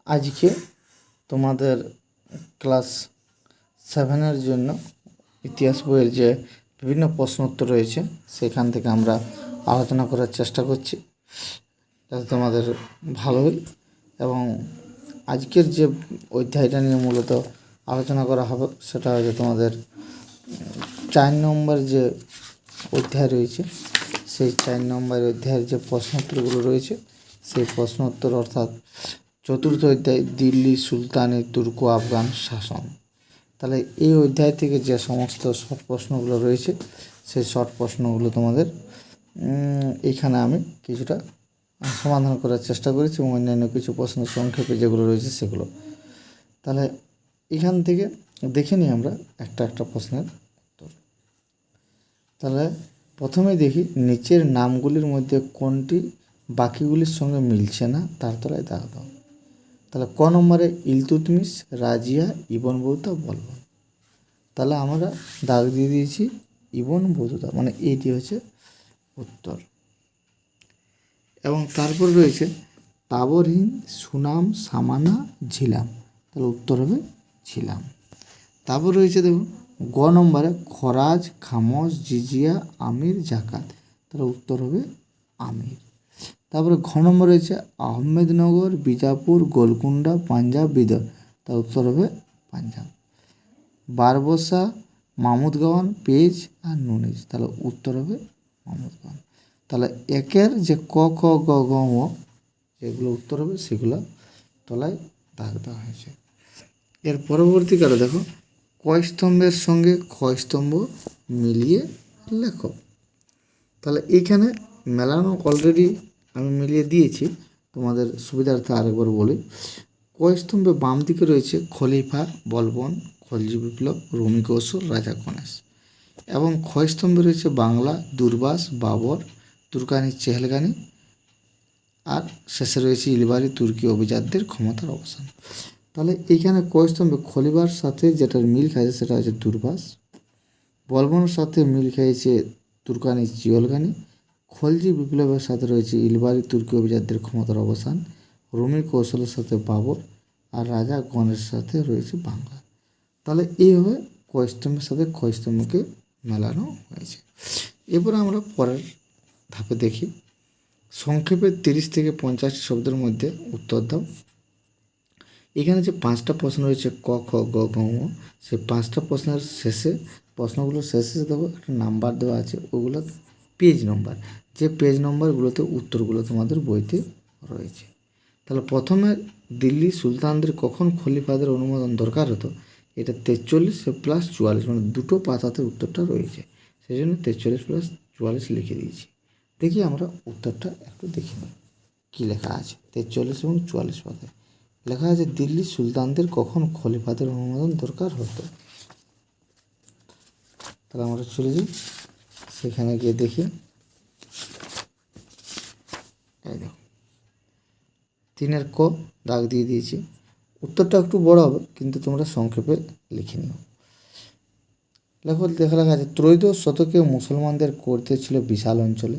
আজকে তোমাদের ক্লাস 7-এর জন্য ইতিহাস বইয়ের যে বিভিন্ন প্রশ্ন উত্তর রয়েছে সেখান থেকে আমরা আলোচনা করার চেষ্টা করছি যাতে তোমাদের ভালো হয়। এবং আজকের যে অধ্যায়টা নিয়ে মূলত আলোচনা করা হবে সেটা হচ্ছে তোমাদের 4 নম্বর যে অধ্যায় রয়েছে সেই 4 নম্বর অধ্যায়ের যে প্রশ্ন উত্তরগুলো রয়েছে সেই প্রশ্ন উত্তর অর্থাৎ চতুর্থ অধ্যায় দিল্লি সুলতানি তুর্ক আফগান শাসন। তাহলে এই অধ্যায় থেকে যে সমস্ত শর্ট প্রশ্নগুলো রয়েছে সেই শর্ট প্রশ্নগুলো তোমাদের এইখানে আমি কিছুটা সমাধান করার চেষ্টা করেছি এবং অন্যান্য কিছু প্রশ্ন সংক্ষেপে যেগুলো রয়েছে সেগুলো। তাহলে এখান থেকে দেখে নিই আমরা একটা একটা প্রশ্নের উত্তর। তাহলে প্রথমেই দেখি নিচের নামগুলির মধ্যে কোনটি বাকিগুলির সঙ্গে মিলছে না তার তলায় দাগ দাও। তাহলে ক নম্বরে ইলতুৎমিশ, রাজিয়া, ইবন বতুতা, বলবন। তাহলে আমরা দাগ দিয়ে দিয়েছি ইবন বতুতা, মানে এইটি হচ্ছে উত্তর। এবং তারপর রয়েছে তাবরহিন, সুনাম, সামানা, ঝিলাম। তাহলে উত্তর হবে ঝিলাম। তারপর রয়েছে দেখুন গ নম্বরে খরাজ, খামস, জিজিয়া, আমির, জাকাত। তাহলে উত্তর হবে আমির। তারপরে ঘ নম্বর রয়েছে আহমেদনগর, বিজাপুর, গোলকুন্ডা, পাঞ্জাব, বিদর। তার উত্তর হবে পাঞ্জাব। বারবসা, মামুদগাঁওয়ান, পেজ আর নুনিজ। তাহলে উত্তর হবে মামুদগাঁওয়ান। তাহলে একের যে ক খ গ ঘ ঙ যেগুলো উত্তর হবে সেগুলো তলায় দাগ দেওয়া হয়েছে। এর পরবর্তীকালে দেখো ক স্তম্ভের সঙ্গে খ স্তম্ভ মিলিয়ে লেখো। তাহলে এইখানে মেলানো অলরেডি আমি মিলিয়ে দিয়েছি, তোমাদের সুবিধার্থে আরেকবার বলি। ক স্তম্ভে বাম দিকে রয়েছে খলিফা, বলবন, খলজি বিপ্লব, রুমি কৌশল, রাজা গণেশ। এবং খ স্তম্ভে রয়েছে বাংলা, দুর্বাস, বাবর, তুর্কানি, চেহেলগানি, আর শেষে রয়েছে ইলবারি তুর্কি অভিজাতদের ক্ষমতার অবসান। তাহলে এইখানে ক স্তম্ভে খলিফার সাথে যেটার মিল খাইছে সেটা হচ্ছে দুর্বাস, বলবনের সাথে মিল খেয়েছে তুর্কানি চিয়লগানি, খলজি বিপ্লবের সাথে রয়েছে ইলবারি তুর্কি অভিজাতদের ক্ষমতার অবসান, রুমি কৌশলের সাথে বাবর, আর রাজা গণের সাথে রয়েছে বাংলা। তাহলে এইভাবে ক স্তম্ভের সাথে খ স্তম্ভকে মেলানো হয়েছে। এরপর আমরা পরের ধাপে দেখি সংক্ষেপে 30 থেকে 50 শব্দের মধ্যে উত্তর দাও। এখানে যে 5টা প্রশ্ন রয়েছে ক খ গ ঘ ঙ, সেই 5টা প্রশ্নের শেষে প্রশ্নগুলোর শেষে দেবো একটা নাম্বার দেওয়া আছে, ওগুলো পেজ নম্বর, যে পেজ নম্বরগুলোতে উত্তরগুলো তোমাদের বইতে রয়েছে। তাহলে প্রথমে দিল্লি সুলতানদের কখন খলিফাদের অনুমোদন দরকার হতো, এটা 43 প্লাস 44, মানে দুটো পাতাতে উত্তরটা রয়েছে, সেই জন্য 43 প্লাস 44 লিখে দিয়েছি। দেখি আমরা উত্তরটা একটু দেখে নিই কী লেখা আছে। 43 এবং 44 পাতায় লেখা আছে দিল্লি সুলতানদের কখন খলিফাদের অনুমোদন দরকার হতো। তাহলে আমরা চলে যাই, সেখানে গিয়ে দেখি। এই দেখো 3-এর ক দাগ দিয়ে দিয়েছি। উত্তরটা একটু বড় হবে কিন্তু তোমরা সংক্ষেপে লিখে নিও। লেখা আছে ত্রয়োদশ শতকে মুসলমানদের করতে ছিল বিশাল অঞ্চলে,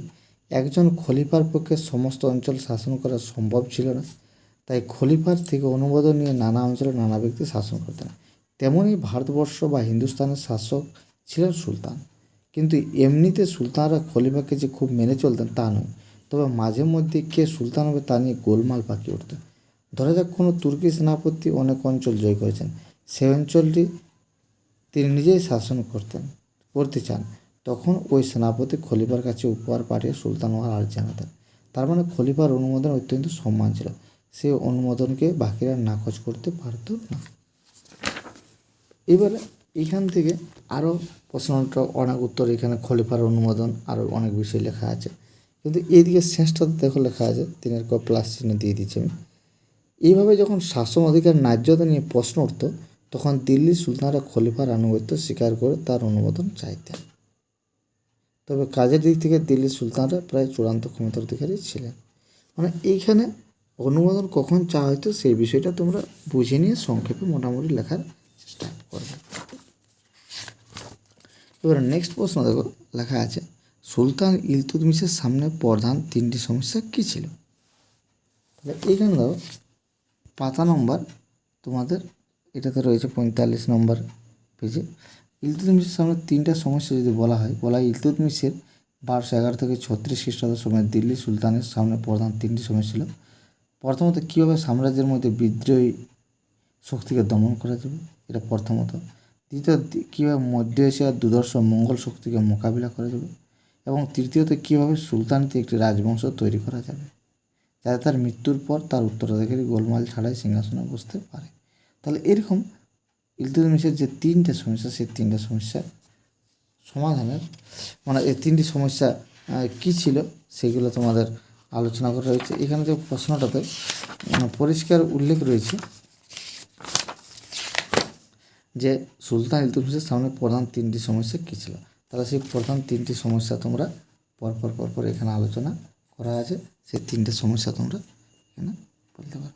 একজন খলিফার পক্ষে সমস্ত অঞ্চল শাসন করা সম্ভব ছিল না, তাই খলিফার থেকে অনুমোদন নিয়ে নানা অঞ্চলে নানা ব্যক্তি শাসন করতেন। তেমনই ভারতবর্ষ বা হিন্দুস্তানের শাসক ছিলেন সুলতান, কিন্তু এমনিতে সুলতানরা খলিফাকে যে খুব মেনে চলতেন তা নয়, তবে মাঝে মধ্যে কে সুলতান হবে তা নিয়ে গোলমাল পাকিয়ে উঠত। ধরা যাক কোনো তুর্কি সেনাপতি অনেক অঞ্চল জয় করেছেন, সেই অঞ্চলটি তিনি নিজেই শাসন করতে চান, তখন ওই সেনাপতি খলিফার কাছে উপহার পাঠিয়ে সুলতান হওয়ার আর্জি জানাতেন। তার মানে খলিফার অনুমোদন অত্যন্ত সম্মান ছিল, সেই অনুমোদনকে বাকিরা নাকচ করতে পারত না। এবারে এখান থেকে আরও প্রশ্নটা অনেক উত্তর, এখানে খলিফার অনুমোদন আরও অনেক বিষয় লেখা আছে, কিন্তু এইদিকে শেষটাতে দেখো লেখা আছে 3-এর ক প্লাস চিহ্ন দিয়ে দিচ্ছি আমি। এইভাবে যখন শাসন অধিকার ন্যায্যতা নিয়ে প্রশ্ন উঠত তখন দিল্লির সুলতানরা খলিফার আনুগত্য স্বীকার করে তার অনুমোদন চাইতেন। তবে কাজের দিক থেকে দিল্লির সুলতানরা প্রায় চূড়ান্ত ক্ষমতার অধিকারী ছিলেন। মানে এইখানে অনুমোদন কখন চাওয়া হয়তো সেই বিষয়টা তোমরা বুঝে নিয়ে সংক্ষেপে মোটামুটি লেখার চেষ্টা করবে। এবার নেক্সট প্রশ্ন দেখো লেখা আছে সুলতান ইলতুৎমিশের সামনে প্রধান 3টি সমস্যা কী ছিল। তাহলে এইখানে দেখো পাতা নম্বর তোমাদের এটাতে রয়েছে 45 নম্বর পেজে। ইলতুৎমিশের সামনে তিনটা সমস্যা যদি বলা হয় ইলতুৎমিশের 1211 থেকে 36 খ্রিস্টাব্দ সময় দিল্লি সুলতানের সামনে প্রধান তিনটি সমস্যা ছিল। প্রথমত, কীভাবে সাম্রাজ্যের মধ্যে বিদ্রোহী শক্তিকে দমন করা যাবে, এটা প্রথমত। দ্বিতীয়ত, কীভাবে মধ্য এশিয়ার দুর্ধর্ষ মঙ্গল শক্তিকে মোকাবিলা করা যাবে। এবং তৃতীয়ত, কীভাবে সুলতানিতে একটি রাজবংশ তৈরি করা যাবে যাতে তার মৃত্যুর পর তার উত্তরাধিকারী গোলমাল ছাড়াই সিংহাসনে বসতে পারে। তাহলে এরকম ইলতুৎমিশের যে তিনটে সমস্যা, সেই তিনটে সমস্যা সমাধানের এই তিনটি সমস্যা কী ছিল সেগুলো তোমাদের আলোচনা করা রয়েছে। এখানে যে প্রশ্নটাতে পরিষ্কার উল্লেখ রয়েছে যে সুলতান ইলতুৎমিশের সামনে প্রধান তিনটি সমস্যা কী ছিল। তাহলে সেই প্রধান তিনটি সমস্যা তোমরা পরপর এখানে আলোচনা করা আছে, সেই তিনটে সমস্যা তোমরা এখানে বলতে পারো।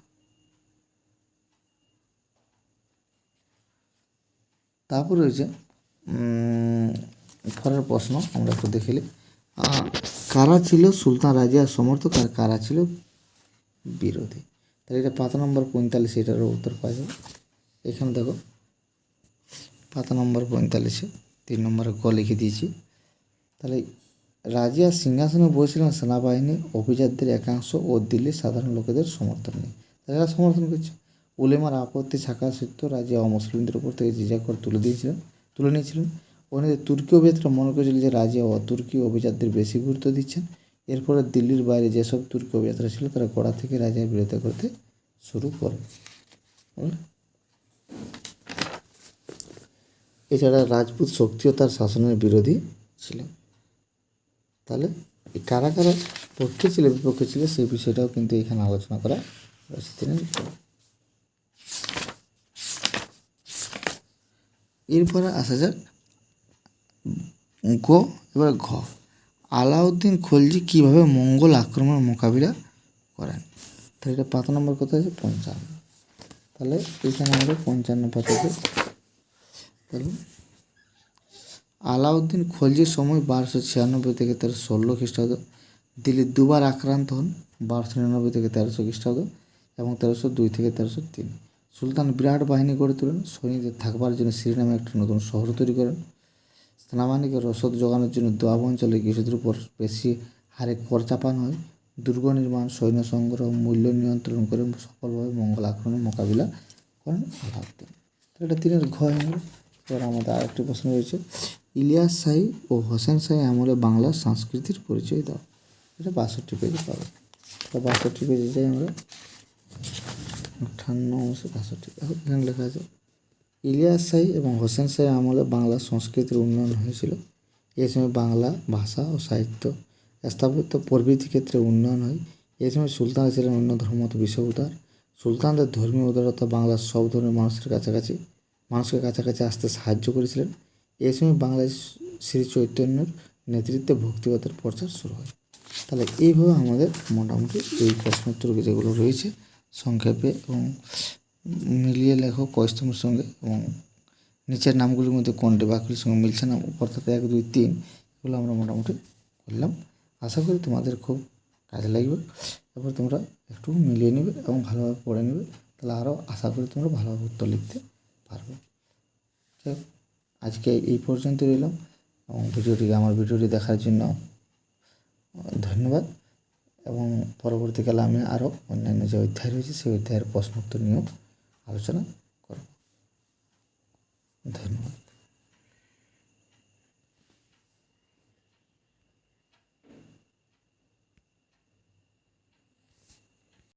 তারপর রয়েছে পরের প্রশ্ন, আমরা একটু দেখে নিই। কারা ছিল সুলতান রাজিয়ার সমর্থক আর কারা ছিল বিরোধী। তাহলে এটা পাতা নম্বর 45, এটারও উত্তর পাওয়া যাবে। এখানে দেখো পাতা নম্বর 45-এ 3 নম্বরে গ লিখে দিয়েছি। তাহলে রাজিয়া সিংহাসনে বসেছিলেন সেনাবাহিনী, অভিজাতদের একাংশ ও দিল্লির সাধারণ লোকেদের সমর্থন নিয়ে। তারা সমর্থন করছে। উলেমার আপত্তি থাকা সত্ত্বেও রাজিয়া অমুসলিমদের উপর থেকে জিজিয়া কর তুলে নিয়েছিলেন। অন্যদের তুর্কি অভিজাতরা মনে করেছিল যে রাজিয়া তুর্কি অভিজাতদের বেশি গুরুত্ব দিচ্ছেন। এরপরে দিল্লির বাইরে যেসব তুর্কি অভিজাতরা ছিল তারা গোড়া থেকে রাজিয়ার বিরোধিতা করতে শুরু করে। এছাড়া রাজপুত শক্তিও তার শাসনের বিরোধী ছিল। তাহলে কারা কারা পক্ষে ছিল বিপক্ষে ছিল সেই বিষয়টাও কিন্তু এখানে আলোচনা করা হয়েছে। এরপরে আসা যাক এবার ঘ। আলাউদ্দিন খলজি কীভাবে মঙ্গল আক্রমণের মোকাবিলা করেন। তাহলে এটা পাতা নম্বর কত আছে 55। তাহলে এখানে আমরা 55 পাতাতে তাহলে আলাউদ্দিন খলজির সময় 1296 থেকে 1316 খ্রিস্টাব্দ দিল্লি দুবার আক্রান্ত হন, 1299 থেকে 1300 খ্রিস্টাব্দ এবং 1302 থেকে 1303। সুলতান বিরাট বাহিনী গড়ে তোলেন, সৈনিকদের থাকবার জন্য শ্রী নামে একটা নতুন শহর তৈরি করেন। সেনাবাহিনীকে রসদ জোগানোর জন্য দোয়াব অঞ্চলে কৃষকদের উপর বেশি হারে কর চাপানো হয়। দুর্গ নির্মাণ, সৈন্য সংগ্রহ, মূল্য নিয়ন্ত্রণ করে সফলভাবে মঙ্গল আক্রমণের মোকাবিলা করেন আলাউদ্দিন। তো এটা 3-এর ঘ হয়ে গেল। এবার আমাদের আরেকটি প্রশ্ন রয়েছে, ইলিয়াস শাহী ও হোসেন শাহী আমলে বাংলার সংস্কৃতির পরিচয় দাও। এটা 62 পেজে পাবো। তো 62 পেজে যাই আমরা, 58-62। এখানে লেখা আছে, ইলিয়াস শাহী এবং হোসেন শাহী আমলে বাংলার সংস্কৃতির উন্নয়ন হয়েছিল। এই সময় বাংলা ভাষা ও সাহিত্য, স্থাপত্য প্রভৃতি ক্ষেত্রে উন্নয়ন হয়। এই সময় সুলতান ছিলেন অন্য ধর্মমত বিষয়উদার। সুলতানদের ধর্মীয় উদারতা বাংলার সব ধরনের মানুষকে কাছাকাছি আসতে সাহায্য করেছিলেন। এই সময় বাংলায় শ্রী চৈতন্যর নেতৃত্বে ভক্তিবাদের প্রচার শুরু হয়। তাহলে এইভাবে আমাদের মোটামুটি এই প্রশ্নোত্তর যেগুলো রয়েছে সংক্ষেপে এবং মিলিয়ে লেখো কয়স্তমের সঙ্গে, এবং নিচের নামগুলির মধ্যে কোনটি বাক্যের সঙ্গে মিলছে না, অর্থাৎ 1, 2, 3 এগুলো আমরা মোটামুটি করলাম। আশা করি তোমাদের খুব কাজে লাগবে। এবার তোমরা একটু মিলিয়ে নেবে এবং ভালোভাবে পড়ে নেবে, তাহলে আরও আশা করি তোমরা ভালোভাবে উত্তর লিখতে পারবে। আজকে এই পর্যন্ত রইলাম এবং আমার ভিডিওটি দেখার জন্য ধন্যবাদ। এবং পরবর্তীকালে আমি আরও অন্যান্য যে অধ্যায় রয়েছে সেই অধ্যায়ের প্রশ্নোত্তর নিয়েও আলোচনা করব। ধন্যবাদ।